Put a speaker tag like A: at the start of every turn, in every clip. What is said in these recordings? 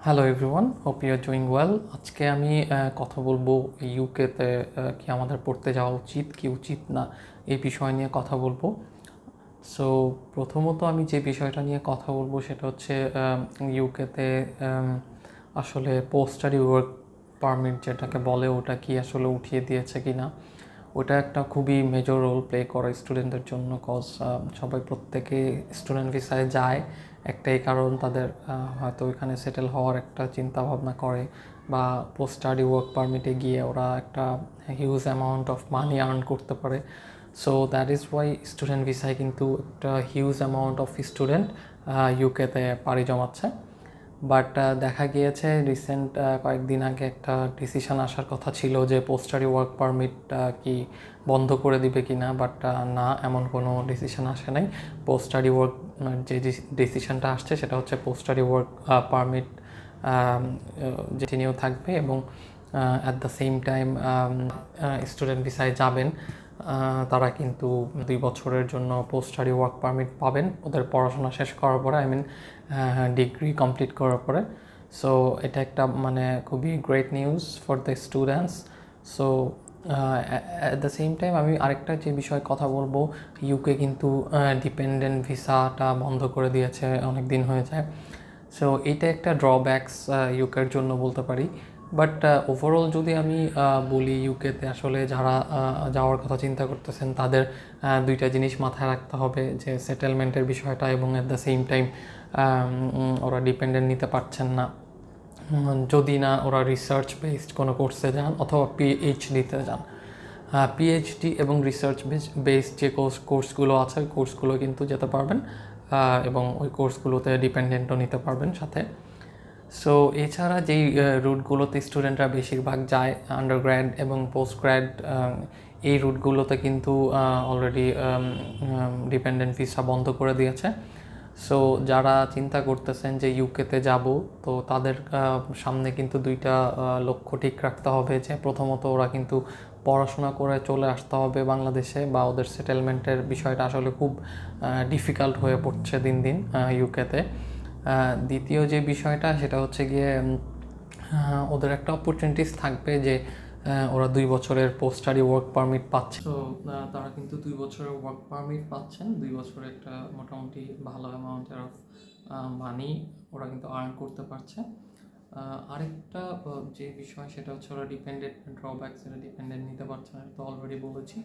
A: Hello everyone, hope you are doing well. আজকে আমি কথা বলবো ইউকেতে কি আমাদের পড়তে যাওয়া উচিত কি উচিত না এই বিষয় নিয়ে কথা বলবো। সো প্রথমত আমি যে বিষয়টা নিয়ে কথা বলবো সেটা হচ্ছে ইউকেতে আসলে পোস্ট স্টাডি ওয়ার্ক পারমিট যেটাকে বলে ওটা কি আসলে উঠিয়ে দিয়েছে কি না। ওটা একটা খুবই মেজর রোল প্লে করে স্টুডেন্টদের জন্য, কজ সবাই প্রত্যেকে স্টুডেন্ট ভিসায় যায় একটাই কারণ তাদের হয়তো ওইখানে সেটেল হওয়ার একটা চিন্তা ভাবনা করে, বা পোস্ট স্টাডি ওয়ার্ক পারমিটে গিয়ে ওরা একটা huge amount of money earn করতে পারে। So that is Y student ভিসায় কিন্তু একটা হিউজ অ্যামাউন্ট অফ স্টুডেন্ট ইউকেতে পাড়ি জমাচ্ছে। বাট দেখা গিয়েছে রিসেন্ট কয়েকদিন আগে একটা ডিসিশন আসার কথা ছিল যে পোস্ট স্টাডি ওয়ার্ক পারমিট কি বন্ধ করে দিবে কি না, বাট না, এমন কোনো ডিসিশন আসে নাই। পোস্ট স্টাডি ওয়ার্ক যে ডিসিশনটা আসছে সেটা হচ্ছে পোস্ট স্টাডি ওয়ার্ক পারমিট যেটি নিয়েও থাকবে, এবং at the same time student ভিসায় যাবেন তারা কিন্তু 2 বছরের জন্য পোস্ট স্টাডি ওয়ার্ক পারমিট পাবেন ওদের পড়াশোনা শেষ করার পরে, ডিগ্রি কমপ্লিট করার পরে। সো এটা একটা মানে খুবই great news for the students. So at the same time আমি আরেকটা যে বিষয়ে কথা বলবো, ইউকে কিন্তু ডিপেন্ডেন্ট ভিসাটা বন্ধ করে দিয়েছে, অনেক দিন হয়ে যায়। সো এইটা একটা ড্রব্যাকস ইউকের জন্য বলতে পারি। বাট ওভারঅল যদি আমি বলি, ইউকেতে আসলে যারা যাওয়ার কথা চিন্তা করতেছেন তাদের দুইটা জিনিস মাথায় রাখতে হবে, যে সেটেলমেন্টের বিষয়টা এবং অ্যাট দ্য সেম টাইম ওরা ডিপেন্ডেন্ট নিতে পারছেন না যদি না ওরা রিসার্চ বেসড কোনো কোর্সে যান অথবা পিএইচডিতে যান। পিএইচডি এবং রিসার্চ বেসড যে কোর্সগুলো আছে ওই কোর্সগুলো কিন্তু যেতে পারবেন, এবং ওই কোর্সগুলোতে ডিপেন্ডেন্টও নিতে পারবেন সাথে। সো এছাড়া যেই রুটগুলোতে স্টুডেন্টরা বেশিরভাগ যায়, আন্ডারগ্র্যাড এবং পোস্টগ্র্যাড, এই রুটগুলোতে কিন্তু অলরেডি ডিপেন্ডেন্ট ভিসা বন্ধ করে দিয়েছে। সো যারা চিন্তা করতেছেন যে ইউকেতে যাব, তো তাদের সামনে কিন্তু দুইটা লক্ষ্য ঠিক রাখতে হবে, যে প্রথমত ওরা কিন্তু পড়াশোনা করে চলে আসতে হবে বাংলাদেশে, বা ওদের সেটেলমেন্টের বিষয়টা আসলে খুব ডিফিকাল্ট হয়ে পড়ছে দিন দিন ইউকেতে। দ্বিতীয় যে বিষয়টা সেটা হচ্ছে গিয়ে ওদের একটা অপরচুনিটিস থাকবে যে ওরা 2 বছরের পোস্ট স্টাডি ওয়ার্ক পারমিট পাচ্ছে। তো তারা কিন্তু 2 বছরের ওয়ার্ক পারমিট পাচ্ছেন, 2 বছরে একটা মোটামুটি ভালো অ্যামাউন্টের অফ মানি ওরা কিন্তু আর্ন করতে পারছে। আরেকটা যে বিষয় সেটা হচ্ছে ওরা ডিপেন্ডেন্ট ড্রব্যাক, সেটা ডিপেন্ডেন্ট নিতে পারছে না, তো অলরেডি বলেছি।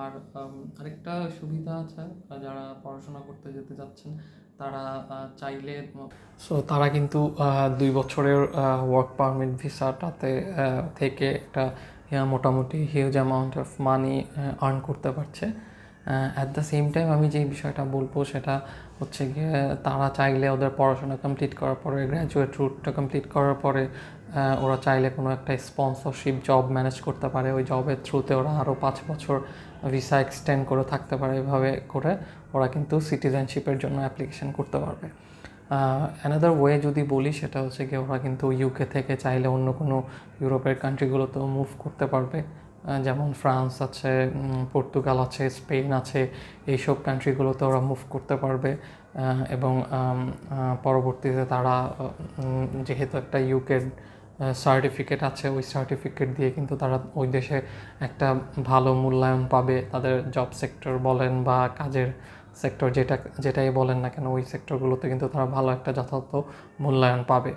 A: আর আরেকটা সুবিধা আছে, যারা পড়াশোনা করতে যেতে যাচ্ছেন তারা চাইলে, সো তারা কিন্তু 2 বছরের ওয়ার্ক পারমিট ভিসাটাতে থেকে একটা মোটামুটি huge amount of money earn করতে পারছে। অ্যাট দ্য সেম টাইম আমি যে বিষয়টা বলবো সেটা হচ্ছে গিয়ে, তারা চাইলে ওদের পড়াশোনা কমপ্লিট করার পরে, গ্র্যাজুয়েট রুটটা কমপ্লিট করার পরে ওরা চাইলে কোনো একটা স্পন্সরশিপ জব ম্যানেজ করতে পারে, ওই জবের থ্রুতে ওরা আরও 5 বছর ভিসা এক্সটেন্ড করে থাকতে পারে। এভাবে করে ওরা কিন্তু সিটিজেনশিপের জন্য অ্যাপ্লিকেশন করতে পারবে। অ্যানাদার ওয়ে যদি বলি সেটা হচ্ছে কি, ওরা কিন্তু ইউকে থেকে চাইলে অন্য কোনো ইউরোপের কান্ট্রিগুলোতেও মুভ করতে পারবে, যেমন ফ্রান্স আছে, পর্তুগাল আছে, স্পেন আছে, এইসব কান্ট্রিগুলোতে ওরা মুভ করতে পারবে। এবং পরবর্তীতে তারা যেহেতু একটা ইউকের সার্টিফিকেট আছে, ওই সার্টিফিকেট দিয়ে কিন্তু তারা ওই দেশে একটা ভালো মূল্যায়ন পাবে, তাদের জব সেক্টর বলেন বা কাজের সেক্টর যেটাই বলেন না কেন, ওই সেক্টরগুলোতে কিন্তু তারা ভালো একটা যথার্থ মূল্যায়ন পাবে।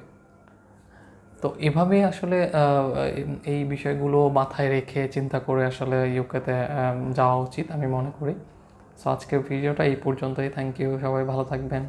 A: তো এভাবেই আসলে এই বিষয়গুলো মাথায় রেখে চিন্তা করে আসলে ইউকেতে যাওয়া উচিত আমি মনে করি। সো আজকের ভিডিওটা এই পর্যন্তই। থ্যাংক ইউ, সবাই ভালো থাকবেন।